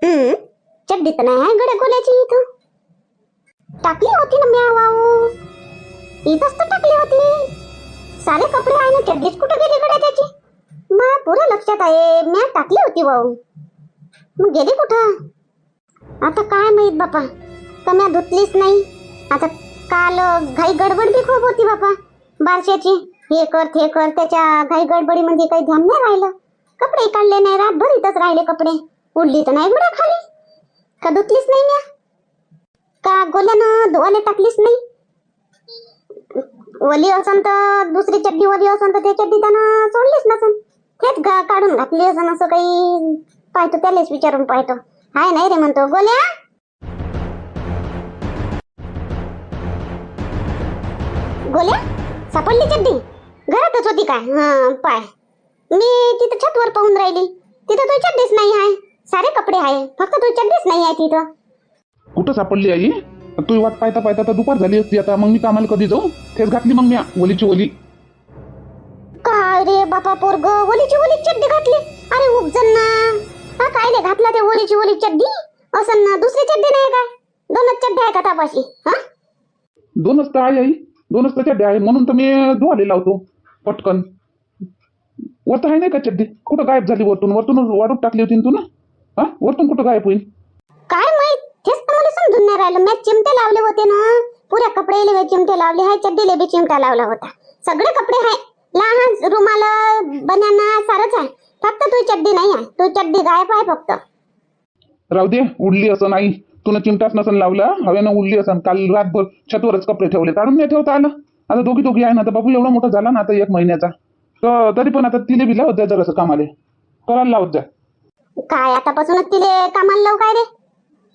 हम्म चड्डी तर नाही आहे गड्या गोल्याची. इथं टाकली होती ना म्या वाऊ. इथंच तर टाकली होती. सारे कपडे आहे ना, चड्डीच कुठं गेली गड्या त्याची. मला पुरं लक्षात आहे म्या टाकली होती वाऊ. मग गेली कुठं आता काय माहित बापा. तर म्या धुतलीच नाही. आता काल घाई गडबड बी खूप होती बापा बारशाची. हे कर ते कर, त्याच्या घाई गडबडीमध्ये काही ध्यान नाही राहिलं. कपडे काढले नाही, रातभर इथंच राहिले कपडे. उडली तर नाही गुड्या खाली. का धुतलीच नाही म्या, का गोल्यानं धुवायला टाकलीच नाही. वली असन तर दुसरी चड्डी वली असन तर ते चड्डी त्यानं सोडलीच नसन. तेच काढून घातली असन असं काही. पाहतो त्यालाच विचारून पाहतो. हाय नाही रे म्हणतो गोल्या. गोल्या सापडली चड्डी घरातच होती काय. पाय मी तिथं छतवर पाहून राहिली. तिथं तो चड्डीच नाही आहे. सारे कपडे आहे, फक्त तो चड्डीच नाही आहे तिथं. कुठं सापडली आई? तू वाट पाहता पाहता तर दुपार झाली असती. आता मग मी कामाला कधी जाऊ? तेच घातली मग मी ओलीची ओली. काय रे बापा पोरग, ओलीची ओली चड्डी घातली. अरे उपजन ना. हा काय रे घातला ते ओलीची ओली चड्डी असं ना. दुसरी चड्डी नाही काय? दोनच चड्डी आहे का तापाशी? हा दोनच तर आहे आई, दोनच तर चड्डी आहे. म्हणून तर मी धुवाले लावतो पटकन. वरत आहे नाही का चड्डी? कुठं गायब झाली? वरतून वरतून वाढून टाकली होती तू ना. हा वरतून कुठं गायब होईल काय माहित. तेच तर मला समजून नाही राहिलं. मी चिमटे लावले होते ना, पुऱ्या कपड्याला चिमटे लावले आहे, चड्डीला बी चिमटा लावला होता. सगळे कपडे आहे, लहान रुमाल बनाना सारच आहे. फक्त तू चड्डी नाही आहे. तू चड्डी गायब आहे फक्त. राहू दे, उडली असं नाही. तुला चिमटाच नसन लावला, हवेनं उडली असन. काल रातभर छतवरच कपडे ठेवले, काढून नाही ठेवता आलं. आता दोघी आहे ना. तर बाबू एवढा मोठा झाला ना आता 1 महिन्याचा. तर तरी पण आता तिले बी लावत जा जरासं कामाले. करायला लावत जा. काय आतापासूनच तिले कामाला लावू काय रे?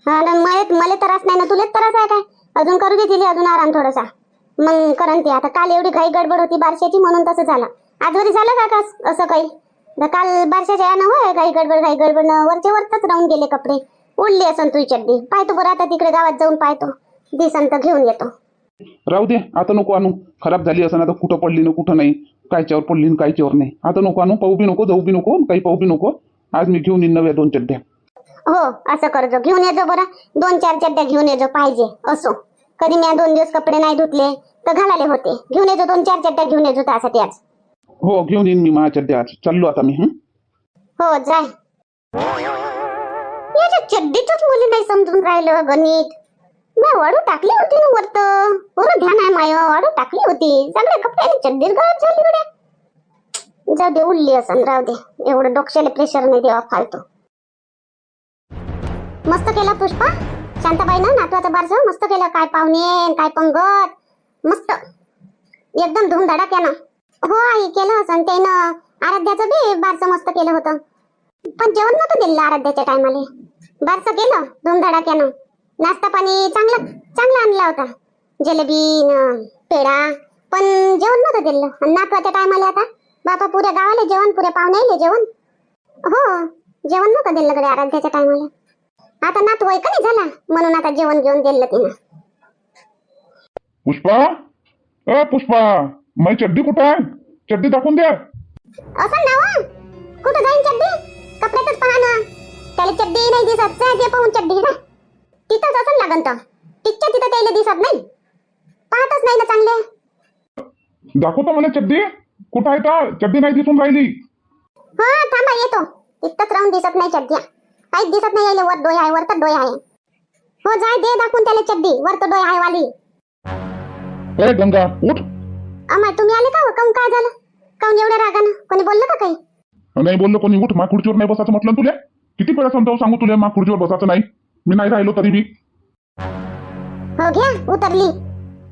मला त्रास नाही ना, तुलेच त्रास आहे काय? अजून करू दे तिले अजून आराम थोडासा, मग करन ती. आता काल एवढी घाई गडबड होती बारशाची म्हणून तसं झालं. आजवरी झालं का असं काही? काल बारशाच्या यानं होय घाई गडबड वरचे वरतच राहून गेले कपडे. उडली असन तुझी चड्डी. पाहतो बरं आता तिकडे गावात जाऊन पाहतो. दिसन तर घेऊन येतो. राहू दे, आता नको आणू. खराब झाली असं आता. कुठं पडली ना कुठं नाही, कायच्यावर पडली ना कायच्यावर नाही. आता नको आणू. पाहू बी नको, जाऊ बी नको, काही पाहू बी नको. आज मी घेऊन येईन नव्या 2 चड्ड्या. हो असं करजो, घेऊन येजो बरं. 2-4 चड्ड्या घेऊन येजो पाहिजे असो. कधी मी 2 दिवस कपडे नाही धुतले तर घालाले होते. घेऊन येजो 2-4 चड्ड्या घेऊन येजो त्यासाठी आज. हो घेऊन येईन मी माझ्या चड्ड्या आज. चाललो आता मी. हो जाय. याच्या चड्डीतच मुली नाही समजून राहिलं गणित. मी वाढू टाकली होती ना वरत. पूर्ण ध्यान आहे माय. वाढू टाकली होती. सगळे कपडे चड्डीत गळत झाली गड्या. जाऊ दे, उडली असं. राहू दे, एवढं डोक्याला प्रेशर नाही देवा फालतू. मस्त केला पुष्पा. शांताबाई ना नातवाचा बारसा मस्त केलं. काय पाहुणे काय पंगत. मस्त एकदम धूमधडाक्यानं. हो आई केलं असं. त्यानं आराध्याचं बी बारसं मस्त केलं होतं. पण जेवण नव्हतं दिलं आराध्याच्या टायमाले. बारसं केलं धूमधडाक्यानं. नाश्ता पाणी चांगला आणला होता. जिलेबी पेढा. पण जेवण नव्हतं दिलं. नातवाच्या टायमाले आता बापा पुऱ्या गावाला जेवण, पुऱ्या पाहुण्याले जेवण. हो जेवण नव्हतं दिलं कडे आराध्याच्या टायमाला. आता नात वय का नाही झाला म्हणून आता जेवण घेऊन दिलं तिनं. पुष्पा, पुष्पा, माझी चड्डी कुठं आहे? चड्डी दाखवून द्या. असं नाव कुठं जाईन चड्डी? कपड्यातच पहा ना. त्याला चड्डी नाही दिसत. ते पाहून चड्डी ना तिथंच असं लागन तर. तिथच्या तिथं त्याला दिसत नाही. पाहतच नाही ना चांगले. दाखवतो मला चड्डी कुठं आहे. तर चड्डी नाही दिसून राहिली. हा थांबा येतो. तिथंच राहून दिसत नाही चड्डी. काहीच दिसत नाही. यायला वर डोय आहे, वर तर डोय आहे. हो जाय दे दाखवून त्याला चड्डी. वर तर डोय आहे वाली. ए गंगा उठ. अमाय तुम्ही आले का? काऊन काय झालं? काऊन एवढ्या रागानं? कोणी बोललं का काही? नाही बोललो कोणी. उठ. मा खुर्चीवर नाही बसायचं म्हटलं तुला. किती वेळा समजावून सांगू तुला मा खुर्चीवर बसायचं नाही. मी नाही राहिलो तरी बी. हो घ्या उतरली.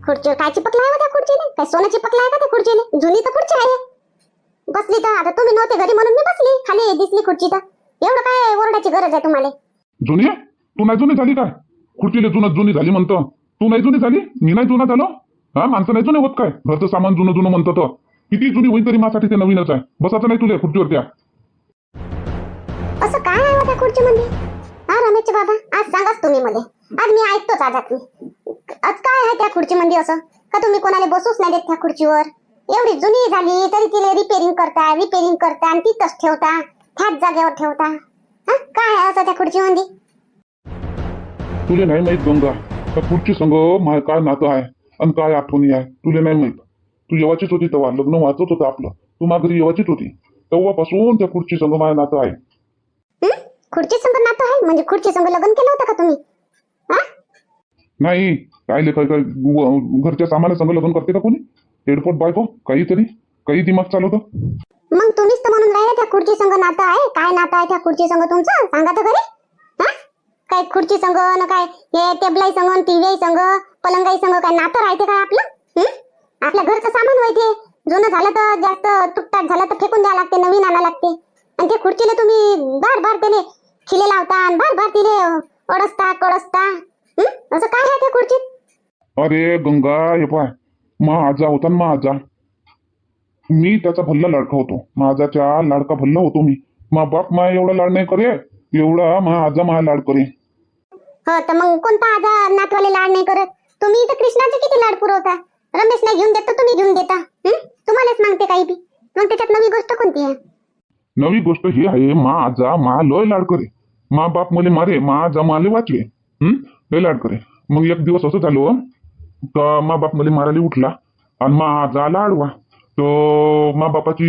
खुर्चीवर काय चिपकला आहे त्या खुर्चीने? काय सोनं चिपकला आहे का त्या खुर्चीने? जुनी तर खुर्ची आहे. बसली तर आता तुम्ही नव्हते घरी म्हणून मी बसली. खाली दिसली खुर्ची तर. एवढं काय ओरडायची गरज आहे तुम्हाला? जुनी? तू नाही जुनी झाली काय? खुर्चीला जुनी झाली म्हणतो. तू नाही जुनी झाली, मी नाही जुना झालो. हा माणसं नाही जुने होत काय? घरचं सामान जुनं म्हणतो. तर किती जुनी होईल तरी माझ्यासाठी ते नवीनच आहे. बसायचं नाही तुला खुर्चीवर त्या. असं काय आहे त्या खुर्चीमध्ये? हा रमेशचे बाबा आज सांगाच तुम्ही मला. आज मी ऐकतोच. आज काय आहे त्या खुर्चीमध्ये असं का तुम्ही कोणाला बसूच नाही देत त्या खुर्चीवर? एवढी जुनी झाली तरी तिला रिपेरिंग करता आणि तिथंच ठेवता. त्याच जागेवर ठेवता. हा काय आहे असं त्या खुर्चीमध्ये? तुले नाही माहित गंगा, त्या खुर्ची संग माय काय नातं आहे आणि काय आठवणी आहे तुले नाही माहित. तू येवाचीच होती तेव्हा, लग्न वाचत होतं आपलं, तू माझ्या घरी येवाचीच होती, तेव्हापासून त्या खुर्ची संग माय नातं आहे. खुर्ची संग नातं आहे म्हणजे खुर्ची संग लग्न केलं होतं का तुम्ही? हा? नाही काय ले काय घरच्या सामान्य संग लग्न करते का कोणी? हेडपोट बायको काहीतरी काही दिमाग चालवतं. मग तुम्हीच तर म्हणून राहिले त्या खुर्ची संग नातं आहे. काय नातं आहे त्या खुर्ची संग तुमचं? सांगा तर खरे. हा? काय खुर्ची संग न काय हे टेबलाई संग टीव्ही संग पलंगाई संग काय नातं राहते काय आपलं? आपल्या घरचं सामान व्हायचे जुनं झालं तर जास्त तुटताट झालं तर फेकून द्यावं लागते, नवीन आणा लागते. आणि ते खुर्चीला तुम्ही बार बार त्याले खिले लावता आणि बार बार तिले ओढसता कळसता. असं काय आहे त्या खुर्चीत? अरे गंगा हे पाय, मा आजा होता ना, मा आजा, मी त्याचा भल्ला लाडका होतो. माझाच्या लाडका भल्ला होतो मी. मा बाप मा एवढा लाड नाही करे एवढा मा आजा मा लाड करे. हो तर मग कोणता आजा नातवाले लाड नाही करत? तुम्ही तर कृष्णाचे किती लाड पुरवता. रमेश नाही घेऊन देत तर तुम्ही घेऊन देता. तुम्हालाच मागते काही बी. मग त्याच्यात नवी गोष्ट कोणती आहे? नवी गोष्ट ही आहे, मा आजा मा लय लाड करे. मा बाप मले मारे, मा आजा माले वाचवे. लय लाड करे. मग एक दिवस असं झालं तर मा बाप मले मारायला उठला आणि मा आजा आला आडवा. तो मा बापाची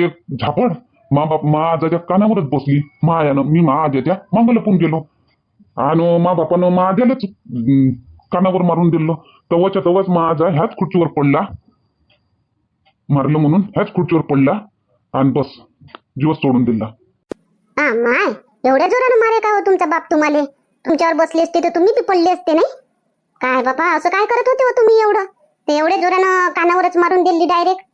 एक झापड मा आजाच्या कानावरच बसली. मायानं मी मा आजाच्या मागं लपून गेलो आणि मा बापानं मा आजालाच कानावर मारून दिलं. तवाच्या तवाच मा आजा ह्याच खुर्चीवर पडला, मारलं म्हणून ह्याच खुर्चीवर पडला आणि बस जीवच सोडून दिला. हा माय, एवढ्या जोरानं मारे का हो तुमचा बाप तुम्हाला? तुमच्यावर बसले असते तर तुम्ही बी पडले असते नाही? काय बाबा असं काय करत होते हो तुम्ही एवढं? ते एवढ्या जोरानं कानावरच मारून दिली डायरेक्ट?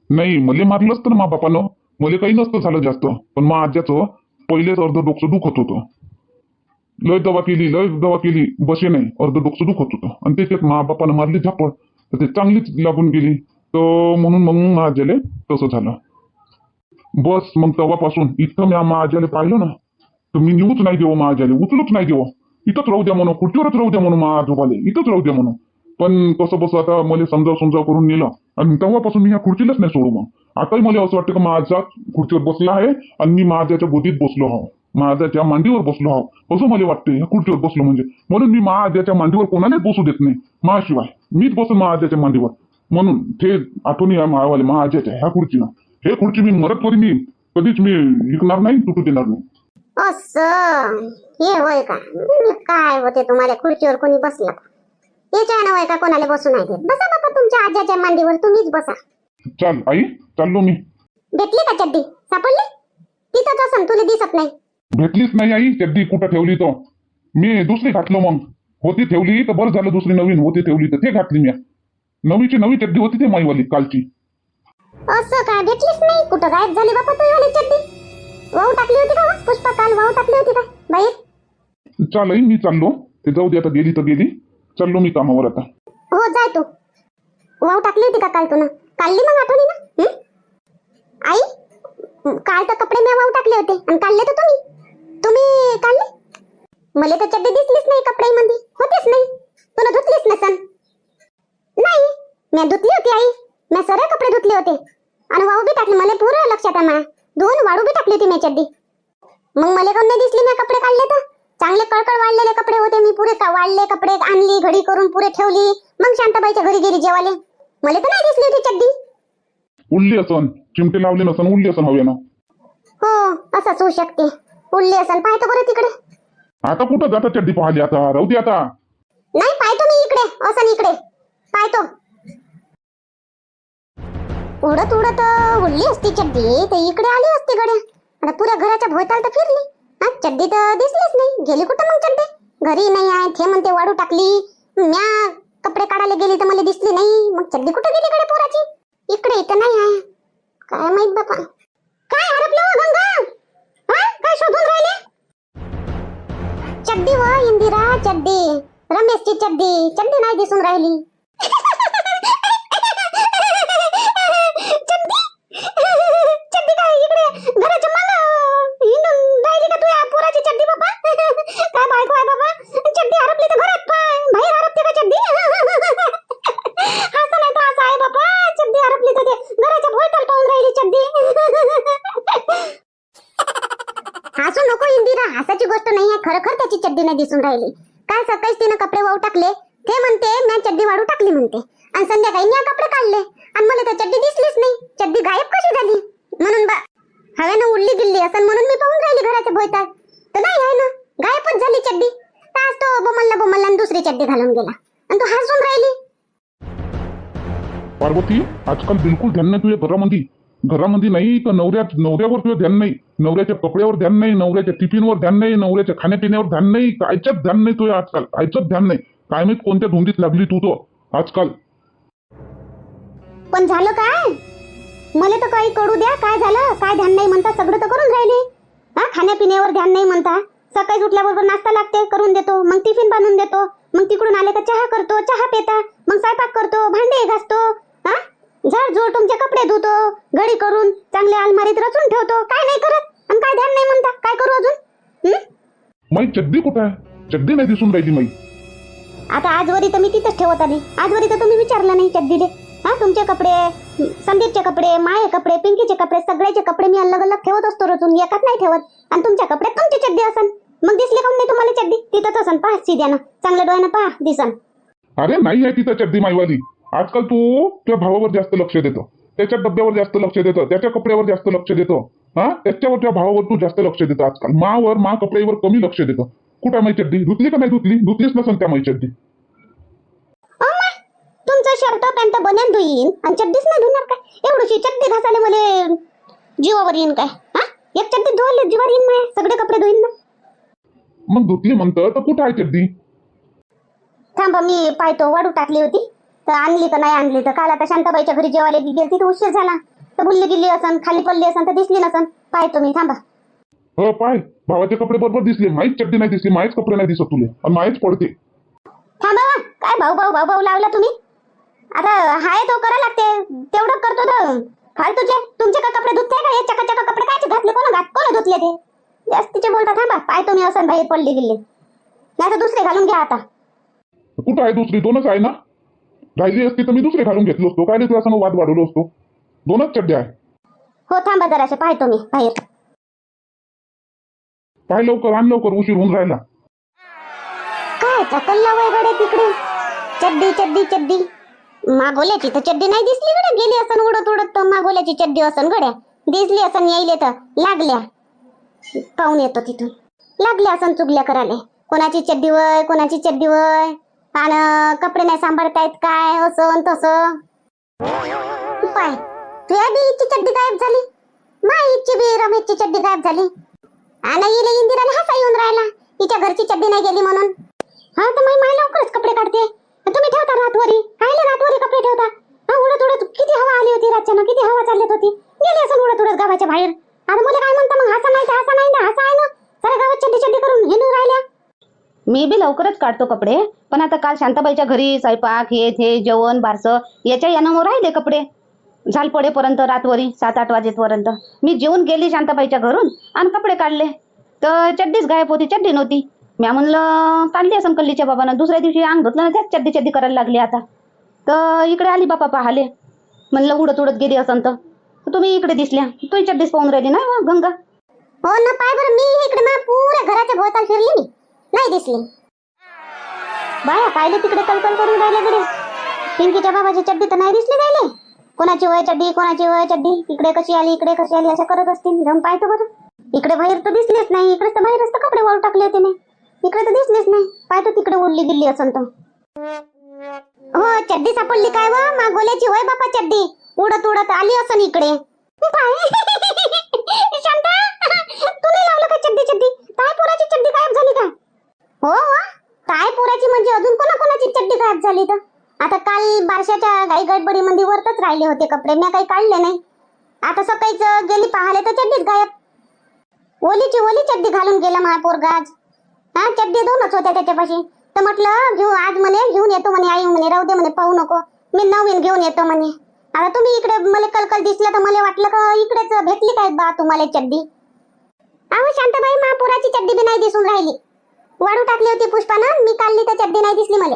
नाही मले मारलं असतं ना मा बापानं, मले काही नसतं झालं जास्त. पण मा आज्याचं पहिलेच अर्ध डोकं दुखत होतं. लय दवा केली बसे नाही, अर्ध डोकं दुखत होतं आणि त्याच्यात मा बापानं मारली झापड तर ते चांगलीच लागून गेली. तर म्हणून मग मा आज्याले तसं झालं. बस मग तेव्हापासून इथं मी मा आज्याले पाहिलं ना तर मी निघूच नाही देऊ, मा आज्याले उचलूच नाही देऊ. इथंच राहू द्या म्हणून, खुर्चीवरच राहू द्या म्हणून, मा आजोबाले इथंच राहू द्या म्हणून. पण कसं बस आता मला समजाव करून नेलं आणि तेव्हापासून मी ह्या खुर्चीलाच नाही सोडू. मग आताही मला असं वाटतं की माझा खुर्चीवर बसला आहे आणि मी माझ्याच्या गोदीत बसलो आहो, माझ्याच्या मांडीवर बसलो आहो असं मला वाटतं. ह्या खुर्चीवर बसलो म्हणजे म्हणून मी माझ्याच्या मांडीवर कोणालाच बसू देत नाही. माझ्याशिवाय मीच बसून माझ्याच्या मांडीवर. म्हणून ते आठवणी आहे मावाले माझ्याच्या ह्या खुर्चीनं. हे खुर्ची मी मरत करी मी कधीच मी विकणार नाही, तुटू देणार नाही. असं हे होय का? काय होते तुम्हाला खुर्चीवर कोणी बसलं? याच्या होय का कोणाला बसू नाही देत? बसा बाबा तुमच्या आज्याच्या मांडीवर, तुम्हीच बसा. चाल आई, चाललो मी. भेटली का चड्डी? सापडली? तिथंच असन, तुला दिसत नाही. भेटलीच नाही आई चड्डी. कुठं ठेवली तो मी दुसरी घातलो. मग होती ठेवली तर बरं झालं, दुसरी नवीन होती ठेवली तर ते घातली मी. नवीची नवी चड्डी होती ते माईवाली कालची. असं काय? भेटलीच नाही? कुठं गायब झाली बाबा तुझी वाली चड्डी? वाहू टाकली होती का हो? पुष्पा काल वाहू टाकली होती का बाहेर? चाल आई मी चाललो. ते जाऊ दे आता, गेली तर गेली. चाललो मी कामावर आता. हो जाय तू. वाहू टाकली होती का काल तू? काढली मग आठवणी ना? आई काल तर कपडे मी वाहू टाकले होते आणि काढले तर तुम्ही काढले. मला तर चड्डी दिसलीच नाही कपड्यामध्ये, होतेच नाही. तुला धुतलीच नसन? नाही मी धुतली होती आई, मी सर्व कपडे धुतले होते आणि वाहू बी टाकले. मला पुरं लक्षात आहे. धुवून वाळू बी टाकली होती मी चड्डी. मग मला कोण नाही दिसली मी कपडे काढले तर? चांगले कळकळ वाळलेले कपडे होते. मी पुरे वाळले कपडे आणली, घडी करून पुरे ठेवली. मग शांताबाईच्या घरी गेली जेवाले. मला तर नाही दिसली होती चड्डी. उडली असन, चिमटे लावले नसन, उडली असन हवेनं. हो असंच होऊ शकते, उडली असन. पाहतो बरं तिकडे. आता कुठं जाता चड्डी पाहिली? आता राहू दे आता. नाही पाहतो मी इकडे, असन इकडे पाहतो. उडत उडत उडली असती चड्डी तर इकडे आली असती गड्या. आता पुऱ्या घराच्या भोवताल तर फिरली. चड्डी तर दिसलीच नाही. गेली कुठं मग चड्डी? घरी नाही आहे ते म्हणते, वाळू टाकली. म्या कपडे काढायला गेली तर मला दिसली नाही. मग चड्डी कुठं गेली गड्या पोराची? इकडे इथं नाही आहे. काय माहित बापा. काय हरपलं हो गंगा? काय शोधून राहिले? चड्डी व इंदिरा चड्डी, रमेशची चड्डी नाही दिसून राहिली. चड्डी काय इकडे घराच्या मागं हिंडून राहिली का तुझ्या पोराची चड्डी बाबा? काय बायको आहे बाबा? चड्डी हरपली तर घरात पाय बाहेर हरपते का चड्डी? असं नाही तर असं आहे बाबा. चड्डी हरपली तर ते घराच्या भोवताल पाहून राहिली चड्डी. हसू नको इंदिरा, हसाची गोष्ट नाही आहे. खरखर त्याची चड्डी नाही दिसून राहिली. काल सकाळीच तिनं कपडे वाहू टाकले. ते म्हणते मी चड्डी वाढू टाकली म्हणते, आणि संध्याकाळी मी कपडे काढले आणि मला तर चड्डी दिसलीच नाही. चड्डी गायब कशी झाली? म्हणून हवेनं उडली गिल्ली असं म्हणून मी पाहून राहिली घराच्या भोवतात, तर नाही आहे ना, गायबच झाली चड्डी. तर आज तो बोमल्ला आणि दुसरी चड्डी घालून गेला आणि तो हसून राहिली. पार्वती, आजकाल बिलकुल ध्यान नाही तुझ्या घरामध्ये नाही तर नवऱ्यावर तुझं ध्यान नाही, नवऱ्याच्या कपड्यावर ध्यान नाही, नवऱ्याच्या टिफिनवर ध्यान नाही, नवऱ्याच्या खाण्यापिण्यावर ध्यान नाही, कायच्याच ध्यान नाही तुझ्या आजकाल, कायचंच ध्यान नाही. काय माहित कोणत्या धुंदीत लागली तू तो आजकाल. पण झालं काय? मला तर काही कळू द्या, काय झालं? काय ध्यान नाही म्हणता? सगळं तर करून राहिले. हा, खाण्यापिण्यावर ध्यान नाही म्हणता. सकाळी उठल्याबरोबर नाश्ता लागते, करून देतो, मग टिफिन बांधून देतो, मग तिकडून आले का चहा करतो, चहा पिता, मग स्वयंपाक करतो, भांडे घासतो, हा, झाडझूड तुमचे कपडे धुतो, घडी करून चांगले अलमारीत रचून ठेवतो. काय नाही करत आणि काय ध्यान नाही म्हणता? काय करू अजून? माई चड्डी कुठं आहे? चड्डी नाही दिसून राहिली माई. आता आजवरी तर मी तिथंच ठेवत आली. आजवरी तर तुम्ही विचारलं नाही चड्डीले. हा, तुमचे कपडे, संदीपचे कपडे, माये कपडे, पिंकीचे कपडे, सगळ्याचे कपडे मी अलग अलग ठेवत असतो रचून, एकात नाही ठेवत. आणि तुमच्या कपड्यात तुमची चड्डी असन, मग दिसली काऊन नाही तुम्हाला चड्डी? तिथंच असन, पहा सीध्यानं, चांगल्या डोळ्यानं पहा, दिसन. अरे नाही आहे तिथं चड्डी माईवाली. आजकाल तू त्या भावावर जास्त लक्ष देतो, त्याच्या डब्यावर जास्त लक्ष देतो, त्याच्या कपड्यावर जास्त लक्ष देतो. हा, त्याच्यावर त्या भावावर तू जास्त लक्ष देतो आजकाल. मा कपड्यावर कमी लक्ष देतो. कुठं माई चड्डी? धुतली का नाही धुतली? धुतलीच नसन त्या माई चड्डी. तुमचं शर्ट पॅन्ट बन्यान धुईन आणि चड्डीच नाही धुणार काय? एवढीशी चड्डी घासाले मला जीवावर येईन काय? हा, एक चड्डी धुवायला जीवावर येईन, माय सगळे कपडे धुईन ना. मग धुतली म्हणतं तर कुठं आहे चड्डी? थांबा, मी पाहतो. वाढू टाकली होती तर आणली तर नाही आणली तर. काल आता शांताबाईच्या घरी जेवायला गेली तर उशीर झाला, तर बुल्ली गिल्ली असन, खाली पडली असन तर दिसली नसन. पाहतो मी, थांबा. हो पाय, भावाचे कपडे बरोबर दिसले, माहीच चड्डी नाही दिसली, माहीच कपडे नाही दिसत तुले आणि माहीच पडते. थांबा, काय भाऊ लावला तुम्ही? आता हाय तो करा लागते, तेवढं करतो तर फालतूचे. तुमचे का कपडे धुतले का? हे चकाचक कपडे कायचे घातले? कोण धुतले ते? जास्तीचे बोलता. थांबा, पाहतो मी असं बाहेर पडली गिल्ली, नाही तर दुसरे घालून घ्या आता. कुठं आहे दुसरी? दोनच आहे ना. राहिली असती तर मी दुसरे घालून घेतलो असतो. काय तुला असं वाद वाढवलो असतो. दोनच चड्ड्या आहे. हो, थांबा जराशे, पाहतो मी बाहेर. पाय लवकर, आण लवकर, उशीर होऊन राहिला. काय चकल्ला वय गडे तिकडे? चड्डी चड्डी चड्डी मागोल्याची तर चड्डी नाही दिसली गड्या. गेली असन उडत तर मागोल्याची चड्डी असन गड्या. दिसली असन यायले तर लागल्या, पाहून येतो तिथून. लागल्या असन चुगल्या करायला. कोणाची चड्डी वय आणि कपडे नाही सांभाळतायत काय, असं तसं. पाय, तुझ्या बी इच्छी चड्डी गायब झाली, माय इच्छी बी रमेशची चड्डी गायब झाली. आणि इले इंदिराने हसा येऊन राहिला तिच्या घरची चड्डी नाही गेली म्हणून. हा, तर माय लवकरच कपडे काढते. तुम्ही ठेवता रातवरी, कायले रातवरी कपडे ठेवता? हा, उडत किती हवा आली होती रातच्यानं, किती हवा चालत होती. गेली असं उडत गावाच्या बाहेर. आता मला काय म्हणता मग? हसा नाही ना, हसा आहे ना. साऱ्या गावात चड्डी करून हिंडून राहिल्या. मी बी लवकरच काढतो कपडे, पण आता काल शांताबाईच्या घरी स्वयंपाक हे जेवण बारसं याच्या यानं राहिले कपडे झालपडेपर्यंत, रातवरी 7-8 वाजेपर्यंत. मी जेवून गेली शांताबाईच्या घरून आणि कपडे काढले तर चड्डीच गायब होती, चड्डी नव्हती. म्या म्हणलं काढली असं कल्लीच्या बाबानं. दुसऱ्या दिवशी अंग धुतलं ना, त्याच चड्डी करायला लागली. आता तर इकडे आली बापा पाहाले, म्हणलं उडत गेली असं तर तुम्ही इकडे दिसल्या. तुही चड्डीच पाहून राहिली ना गंगा? हो ना, पाय बरं, मी इकडे ना पुऱ्या घराच्या भोवताल फिरली, मी नाही दिसली. बाया पाहिले तिकडे कलकल करून राहिले गडे. पिंकीच्या बाबाची चड्डी तर नाही दिसली राहिले. कोणाची वय चड्डी, इकडे कशी आली अशा करत असतील. जाऊन पाहतो बरं. इकडे बाहेर तर दिसलेच नाही. इकडे तर बाहेरच तर कपडे वाळू टाकले होते मी. इकडे तर दिसलेच नाही. पाहतो तिकडे उडली गिल्ली असन तर. हो, चड्डी सापडली काय व? मागोल्याची होय बापा चड्डी. उडत आली असन इकडे. शांता, तू नाही लावलं का चड्डी? तायपुराची चड्डी गायब झाली का? हो, तायपुराची म्हणजे अजून कोणाची चड्डी गायब झाली तर? आता काल बारशाच्या गाई गडबडीमध्ये वरतच राहिले होते कपडे, मी काही काढले नाही. आता सकाळीच गेली पाहाले तर चड्डीच गायब. ओली चड्डी घालून गेला माझा पोरगा आज. हा, चड्डी दोनच होत्या त्याच्यापाशी. तर म्हटलं घेऊन येतो म्हणे. आई म्हणे राहू दे म्हणे, पाहू नको, मी नवीन घेऊन येतो म्हणे. आता तुम्ही इकडे मला कलकल दिसलं तर मला वाटलं का इकडेच भेटली काय बा तुम्हाला चड्डी. अहो शांताबाई, महापुराची चड्डी बी नाही दिसून राहिली. वाढू टाकली होती पुष्पानं, मी काढली तर चड्डी नाही दिसली मला.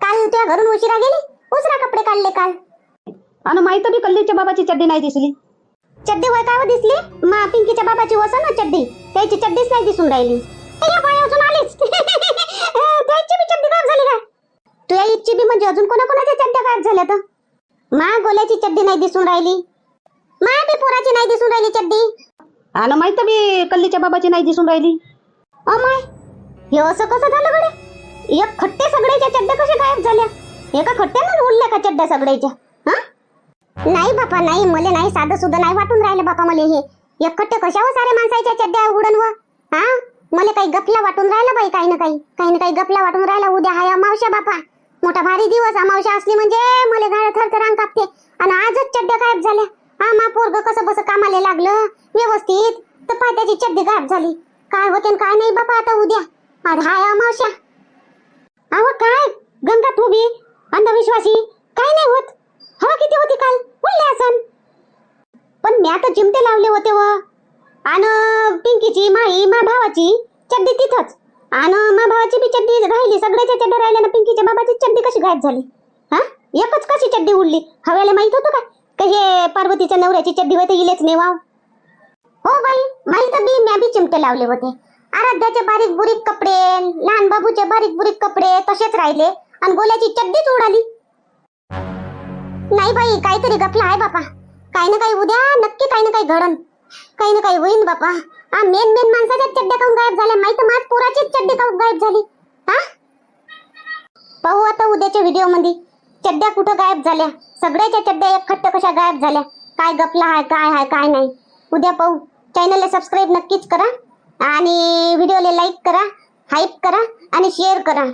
काल तुझ्या घरून उशिरा गेली, उसरा कपडे काढले काल. आणि माहित बी कल्लीच्या बाबाची चड्डी नाही दिसली. चड्डी वय काय दिसली? मा पिंकीच्या बाबाची वसन ना चड्डी, त्याची चड्डीच नाही दिसून राहिली. अजून आलीच. त्या तुझ्या इच्छी बी म्हणजे अजून कोणाकोणाच्या चड्ड्या गायब झाल्या तर मा गोल्याची चड्डी नाही दिसून राहिली, मा बी पोराची नाही दिसून राहिली चड्डी. आणि माहित बी कल्लीच्या बाबाची नाही दिसून राहिली. अमाय हे असं कसं झालं गडे? एक खट्टे सगळ्याच्या चड्ड्या कशा गायब झाल्या? एका खट्ट्यानं उडल्या का चड्ड्या सगळ्याच्या? हा नाही बापा नाही, मला नाही साधं सुद्धा नाही वाटून राहिलं बापा मला हे. एक खट्टे कशावर सारे माणसाच्या चड्ड्या उडन व हा मला काही गफला वाटून राहिला बाई, काही ना काही गफला वाटून राहिला. उद्या हाय अमावस्या बापा, मोठा भारी दिवस. अमावस्या असली म्हणजे मला गाड्या थरथरान कापते आणि आजच चड्ड्या गायब झाल्या. हा मा पोरग कसं बस कामाला लागलं व्यवस्थित तर पाय त्याची चड्डी गायब झाली. काय होते काय नाही बापा आता उद्या. आज हाय अमावस्या. अहो काय गंगा तू बी अंधविश्वासी, काय नाही होत. हवा किती होती काल बोलले असन, पण मी आता चिमटे लावले होते व आणि पिंकीची माई मा भावाची चड्डी तिथंच आणि मा भावाची बी चड्डी राहिली. सगळ्याच्या चड्ड्या राहिल्या ना, पिंकीच्या बाबाची चड्डी कशी गायब झाली? हा एकच कशी चड्डी उडली? हव्याला माहित होतं का हे पार्वतीच्या नवऱ्याची चड्डी होते इलेच नाही वाव. हो बाई माहित बी, म्या बी चिमटे लावले होते. आराध्याचे बारीक बुरीक कपडे, लहान बाबूचे बारीक बुरीक कपडे तसेच राहिले आणि गोल्याची चड्डीच उडाली. नाही बाई काहीतरी गफला आहे बापा. काही ना काही उद्या नक्की काही ना काही घडन, काही ना काही होईन बापा. मेन माणसाच्या चड्ड्या काऊन गायब झाल्या? माहित माझ पोराचीच चड्डी काऊन गायब झाली? हा पाहू आता उद्याच्या व्हिडिओ मध्ये चड्ड्या कुठं गायब झाल्या. सगळ्याच्या चड्ड्या एक खट्ट कशा गायब झाल्या, काय गफला आहे काय आहे काय नाही. उद्या पाहू. चॅनलला सबस्क्राईब नक्कीच करा आणि व्हिडिओला लाईक करा, हाईप करा आणि शेअर करा.